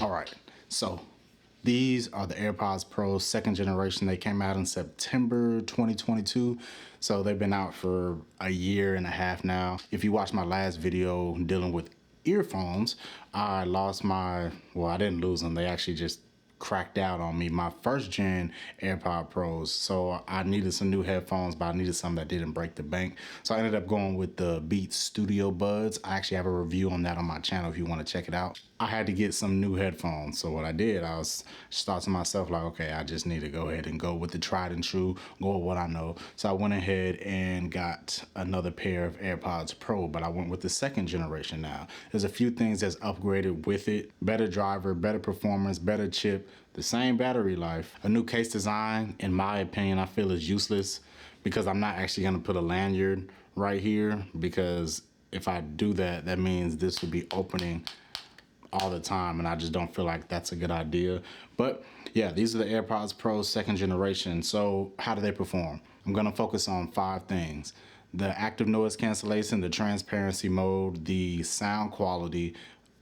All right, so these are the AirPods Pro second generation. They came out in September 2022. So they've been out for a year and a half now. If you watched my last video dealing with earphones, I lost my, well, I didn't lose them. They actually just cracked out on me, my first gen AirPod Pros. So I needed some new headphones, but I needed some that didn't break the bank. So I ended up going with the Beats Studio Buds. I actually have a review on that on my channel if you want to check it out. I had to get some new headphones. So what I did, I was thought to myself like, okay, I just need to go ahead and go with the tried and true, go with what I know. So I went ahead and got another pair of AirPods Pro, but I went with the second generation now. There's a few things that's upgraded with it. Better driver, better performance, better chip, the same battery life. A new case design, in my opinion, I feel is useless because I'm not actually gonna put a lanyard right here, because if I do that, that means this will be opening all the time, and I just don't feel like that's a good idea. But yeah, these are the AirPods Pro second generation. So how do they perform? I'm gonna focus on 5 things: the active noise cancellation, the transparency mode, the sound quality,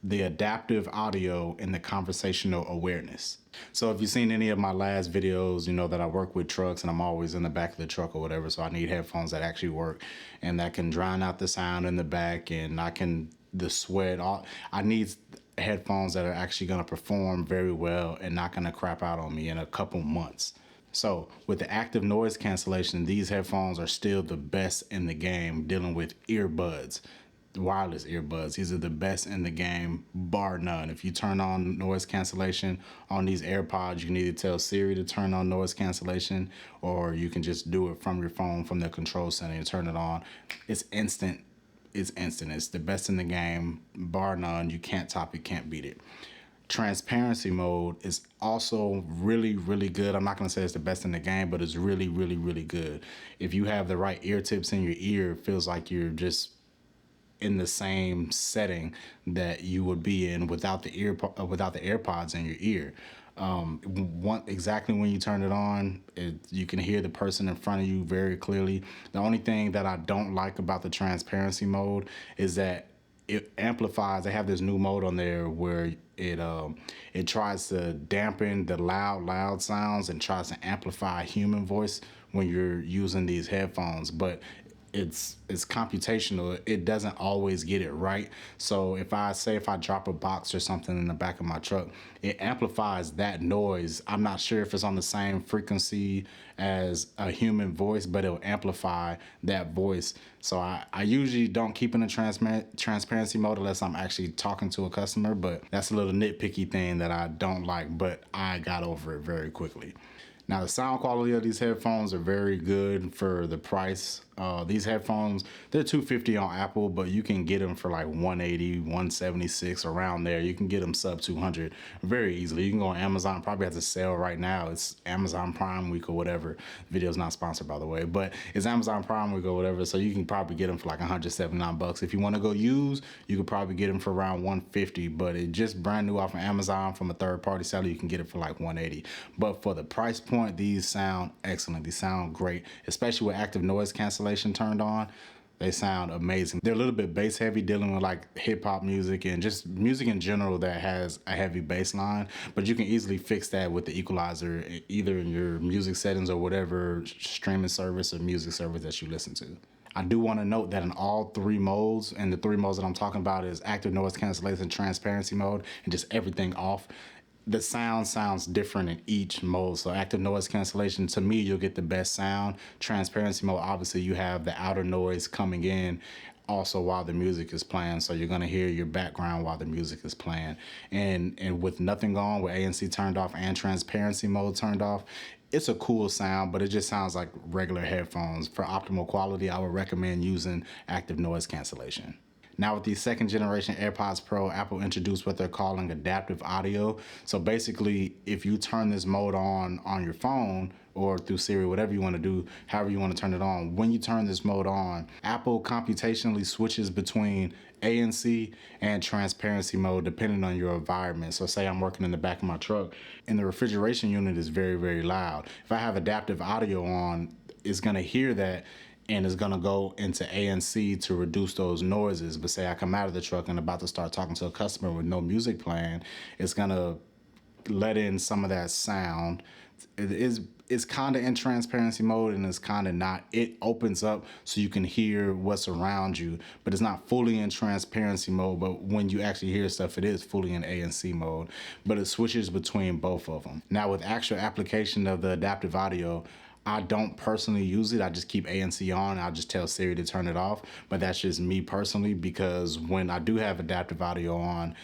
the adaptive audio, and the conversational awareness. So if you've seen any of my last videos, you know that I work with trucks and I'm always in the back of the truck or whatever. So I need headphones that actually work and that can drown out the sound in the back, and the sweat, I need headphones that are actually going to perform very well and not going to crap out on me in a couple months. So with the active noise cancellation, these headphones are still the best in the game dealing with earbuds, wireless earbuds. These are the best in the game, bar none. If you turn on noise cancellation on these AirPods, you need to tell Siri to turn on noise cancellation, or you can just do it from your phone, from the control center, and turn it on. It's instant. It's instant. It's the best in the game, bar none. You can't top it, can't beat it. Transparency mode is also really, really good. I'm not going to say it's the best in the game, but it's really, really, really good. If you have the right ear tips in your ear, it feels like you're just in the same setting that you would be in without the AirPods in your ear. Exactly when you turn it on, you can hear the person in front of you very clearly. The only thing that I don't like about the transparency mode is that it amplifies. They have this new mode on there where it tries to dampen the loud sounds and tries to amplify human voice when you're using these headphones, but it's computational. It doesn't always get it right. So if I drop a box or something in the back of my truck, it amplifies that noise. I'm not sure if it's on the same frequency as a human voice, but it'll amplify that voice. So I usually don't keep in a transparency mode unless I'm actually talking to a customer, but that's a little nitpicky thing that I don't like, but I got over it very quickly. Now, the sound quality of these headphones are very good for the price. These headphones, they're $250 on Apple, but you can get them for like $180, $176, around there. You can get them sub $200 very easily. You can go on Amazon, probably has a sale right now. It's Amazon Prime Week or whatever. The video's not sponsored, by the way, but it's Amazon Prime Week or whatever, so you can probably get them for like $179. If you want to go use, you could probably get them for around $150, but it just brand new off of Amazon from a third-party seller. You can get it for like $180. But for the price point, these sound excellent. These sound great, especially with active noise cancellation turned on. They sound amazing. They're a little bit bass heavy, dealing with like hip hop music and just music in general that has a heavy bass line, but you can easily fix that with the equalizer, either in your music settings or whatever streaming service or music service that you listen to. I do want to note that in all 3 modes, and the 3 modes that I'm talking about is active noise cancellation, transparency mode, and just everything off, the sound sounds different in each mode. So active noise cancellation, to me, you'll get the best sound. Transparency mode, obviously you have the outer noise coming in also while the music is playing, so you're going to hear your background while the music is playing. And with nothing on, with ANC turned off and transparency mode turned off, it's a cool sound, but it just sounds like regular headphones. For optimal quality, I would recommend using active noise cancellation. Now with the second generation AirPods Pro, Apple introduced what they're calling adaptive audio. So basically, if you turn this mode on your phone or through Siri, whatever you want to do, however you want to turn it on, when you turn this mode on, Apple computationally switches between ANC and transparency mode depending on your environment. So say I'm working in the back of my truck and the refrigeration unit is very, very loud. If I have adaptive audio on, it's going to hear that and it's gonna go into ANC to reduce those noises. But say I come out of the truck and about to start talking to a customer with no music playing, it's gonna let in some of that sound. It's kind of in transparency mode and it's kind of not. It opens up so you can hear what's around you, but it's not fully in transparency mode. But when you actually hear stuff, it is fully in ANC mode, but it switches between both of them. Now with actual application of the adaptive audio, I don't personally use it. I just keep ANC on. I'll just tell Siri to turn it off. But that's just me personally, because when I do have adaptive audio on,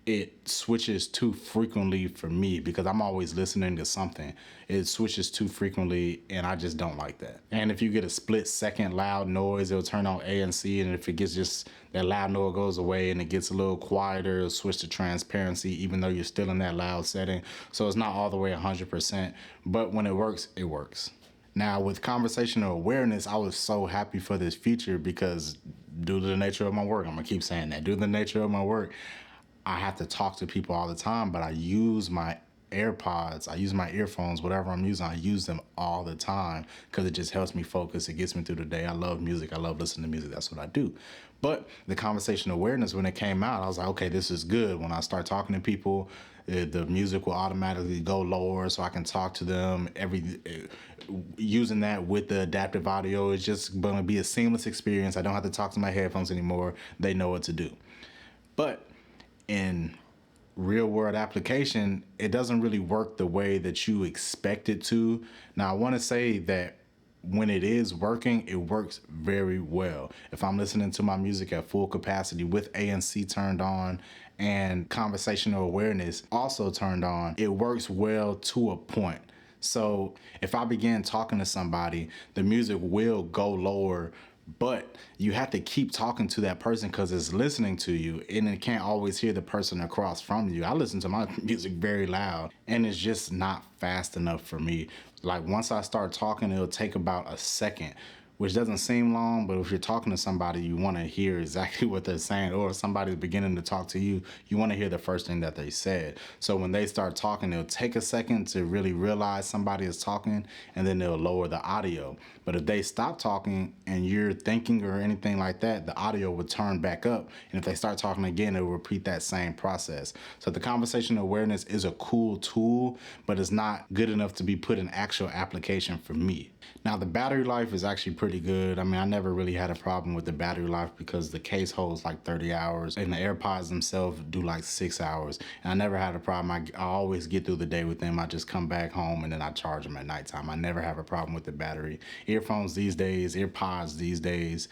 it switches too frequently for me because I'm always listening to something. It switches too frequently and I just don't like that. And if you get a split second loud noise, it'll turn on ANC, and if it gets just that loud noise goes away and it gets a little quieter, it'll switch to transparency even though you're still in that loud setting. So it's not all the way 100%, but when it works, it works. Now with conversational awareness, I was so happy for this feature because due to the nature of my work, I'm gonna keep saying that, due to the nature of my work, I have to talk to people all the time, but I use my AirPods, I use my earphones, whatever I'm using, I use them all the time because it just helps me focus. It gets me through the day. I love music. I love listening to music. That's what I do. But the conversational awareness, when it came out, I was like, okay, this is good. When I start talking to people, the music will automatically go lower so I can talk to them. Using that with the adaptive audio is just going to be a seamless experience. I don't have to talk to my headphones anymore. They know what to do. But in real world application, it doesn't really work the way that you expect it to. Now, I want to say that when it is working, it works very well. If I'm listening to my music at full capacity with ANC turned on and conversational awareness also turned on, it works well to a point. So if I begin talking to somebody, the music will go lower, but you have to keep talking to that person because it's listening to you and it can't always hear the person across from you. I listen to my music very loud and it's just not fast enough for me. Like once I start talking, it'll take about a second, which doesn't seem long, but if you're talking to somebody, you want to hear exactly what they're saying, or if somebody's beginning to talk to you, you want to hear the first thing that they said. So when they start talking, it'll take a second to really realize somebody is talking, and then they'll lower the audio. But if they stop talking and you're thinking or anything like that, the audio will turn back up. And if they start talking again, it will repeat that same process. So the conversational awareness is a cool tool, but it's not good enough to be put in actual application for me. Now, the battery life is actually pretty good. I mean, I never really had a problem with the battery life because the case holds like 30 hours and the AirPods themselves do like 6 hours. And I never had a problem. I always get through the day with them. I just come back home and then I charge them at nighttime. I never have a problem with the battery. Earphones these days, AirPods these days,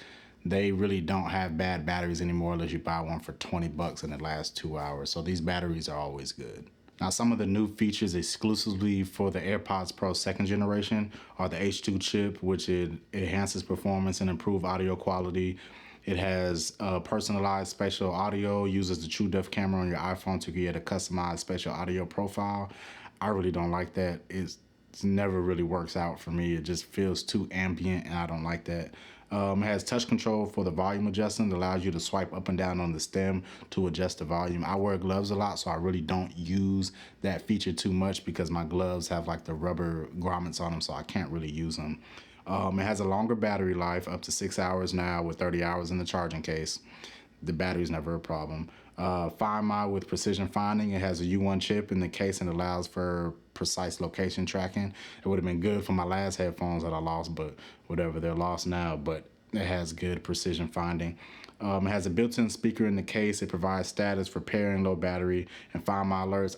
they really don't have bad batteries anymore unless you buy one for $20 and it lasts 2 hours. So these batteries are always good. Now, some of the new features exclusively for the AirPods Pro 2nd generation are the H2 chip, which it enhances performance and improve audio quality. It has personalized spatial audio, uses the True Depth camera on your iPhone to create a customized spatial audio profile. I really don't like that. It never really works out for me. It just feels too ambient and I don't like that. It has touch control for the volume adjustment. It allows you to swipe up and down on the stem to adjust the volume. I wear gloves a lot, so I really don't use that feature too much because my gloves have like the rubber grommets on them, so I can't really use them. It has a longer battery life, up to 6 hours now with 30 hours in the charging case. The battery's never a problem. Find My with precision finding. It has a U1 chip in the case and allows for precise location tracking. It would have been good for my last headphones that I lost, but whatever, they're lost now, but it has good precision finding. It has a built-in speaker in the case. It provides status for pairing, low battery, and Find My alerts.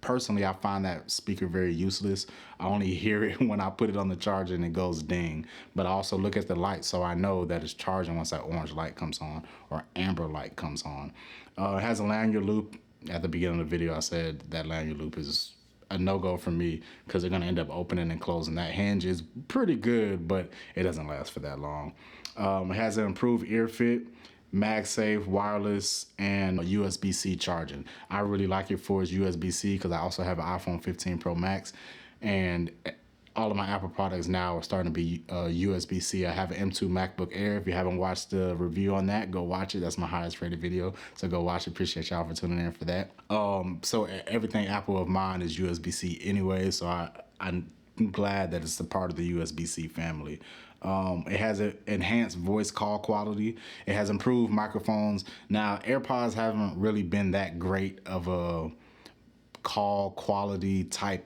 Personally, I find that speaker very useless. I only hear it when I put it on the charger and it goes ding. But I also look at the light so I know that it's charging once that orange light comes on or amber light comes on. It has a lanyard loop. At the beginning of the video, I said that lanyard loop is a no-go for me because they're going to end up opening and closing. That hinge is pretty good, but it doesn't last for that long. It has an improved ear fit, MagSafe, wireless, and USB-C charging. I really like it for its USB-C because I also have an iPhone 15 Pro Max, and all of my Apple products now are starting to be USB-C. I have an M2 MacBook Air. If you haven't watched the review on that, go watch it. That's my highest rated video, so go watch it. Appreciate y'all for tuning in for that. So everything Apple of mine is USB-C anyway, so I glad that it's a part of the USB-C family. It has an enhanced voice call quality. It has improved microphones. Now, AirPods haven't really been that great of a call quality type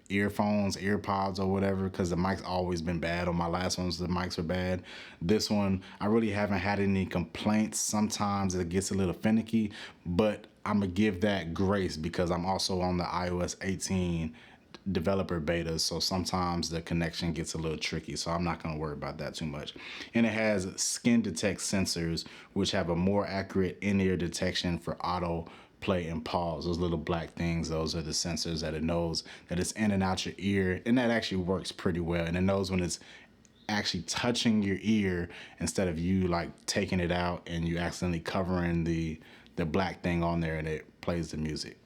earphones, AirPods, or whatever, because the mic's always been bad. On my last ones, the mics are bad. This one, I really haven't had any complaints. Sometimes it gets a little finicky, but I'm gonna give that grace because I'm also on the iOS 18 developer beta, so sometimes the connection gets a little tricky, so I'm not going to worry about that too much. And it has skin detect sensors which have a more accurate in-ear detection for auto play and pause. Those little black things, those are the sensors that it knows that it's in and out your ear, and that actually works pretty well. And it knows when it's actually touching your ear instead of you like taking it out and you accidentally covering the black thing on there, and it plays the music.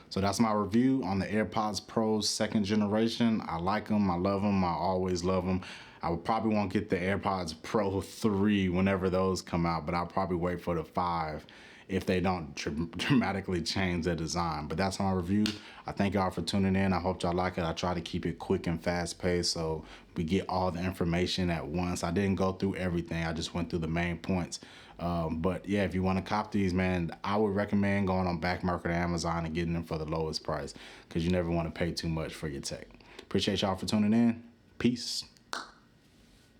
So that's my review on the AirPods Pro 2nd generation. I like them. I love them. I always love them. I would probably won't get the AirPods Pro 3 whenever those come out, but I'll probably wait for the 5 if they don't dramatically change their design. But that's my review. I thank y'all for tuning in. I hope y'all like it. I try to keep it quick and fast paced so we get all the information at once. I didn't go through everything. I just went through the main points. But yeah, if you want to cop these, man, I would recommend going on back market or Amazon and getting them for the lowest price because you never want to pay too much for your tech. Appreciate y'all for tuning in. Peace.